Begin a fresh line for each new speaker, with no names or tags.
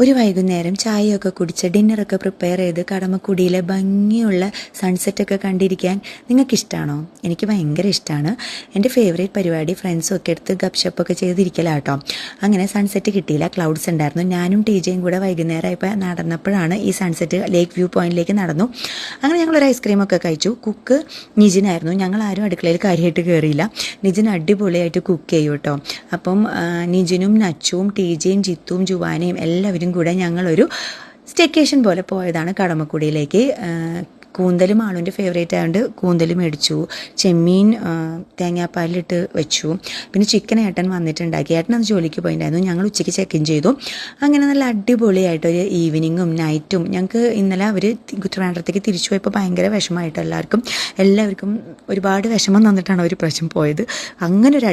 ഒരു വൈകുന്നേരം ചായയൊക്കെ കുടിച്ച് ഡിന്നറൊക്കെ പ്രിപ്പയർ ചെയ്ത് കടമക്കുടിയിലെ ഭംഗിയുള്ള സൺസെറ്റൊക്കെ കണ്ടിരിക്കാൻ നിങ്ങൾക്ക് ഇഷ്ടമാണോ? എനിക്ക് ഭയങ്കര ഇഷ്ടമാണ്. എൻ്റെ ഫേവറേറ്റ് പരിപാടി ഫ്രണ്ട്സും ഒക്കെ എടുത്ത് ഗപ്ഷപ്പൊക്കെ ചെയ്തിരിക്കലാട്ടോ. അങ്ങനെ സൺസെറ്റ് കിട്ടിയില്ല, ക്ലൗഡ്സ് ഉണ്ടായിരുന്നു. ഞാനും ടീജയും കൂടെ വൈകുന്നേരമായപ്പോൾ നടന്നപ്പോഴാണ് ഈ സൺസെറ്റ് ലേക്ക് വ്യൂ പോയിന്റിലേക്ക് നടന്നു. അങ്ങനെ ഞങ്ങളൊരു ഐസ്ക്രീമൊക്കെ കഴിച്ചു. കുക്ക് നിജിനായിരുന്നു. ഞങ്ങൾ ആരും അടുക്കളയിൽ കാര്യമായിട്ട് കയറിയില്ല. നിജിൻ അടിപൊളിയായിട്ട് കുക്ക് ചെയ്യും കേട്ടോ. അപ്പം നിജിനും നച്ചുവും ടീജയും ജിത്തുവും ജുവാനയും എല്ലാവരും കൂടെ ഞങ്ങളൊരു സ്റ്റേക്കേഷൻ പോലെ പോയതാണ് കടമക്കുടിയിലേക്ക്. കൂന്തലും ആളുൻ്റെ ഫേവറേറ്റ് ആയതുകൊണ്ട് കൂന്തൽ മേടിച്ചു. ചെമ്മീൻ തേങ്ങാപ്പാലിലിട്ട് വെച്ചു. പിന്നെ ചിക്കൻ ഏട്ടൻ വന്നിട്ടുണ്ടാക്കി. ഏട്ടൻ അത് ജോലിക്ക് പോയിട്ടുണ്ടായിരുന്നു. ഞങ്ങൾ ഉച്ചയ്ക്ക് ചെക്ക് ഇൻ ചെയ്തു. അങ്ങനെ നല്ല അടിപൊളിയായിട്ടൊരു ഈവനിങ്ങും നൈറ്റും. ഞങ്ങൾക്ക് ഇന്നലെ അവർ ട്രിവാൻഡ്രത്തേക്ക് തിരിച്ചു പോയപ്പോൾ ഭയങ്കര വിഷമമായിട്ട് എല്ലാവർക്കും ഒരുപാട് വിഷമം തന്നിട്ടാണ് അവർ പ്രാവശ്യം പോയത്. അങ്ങനെ ഒരു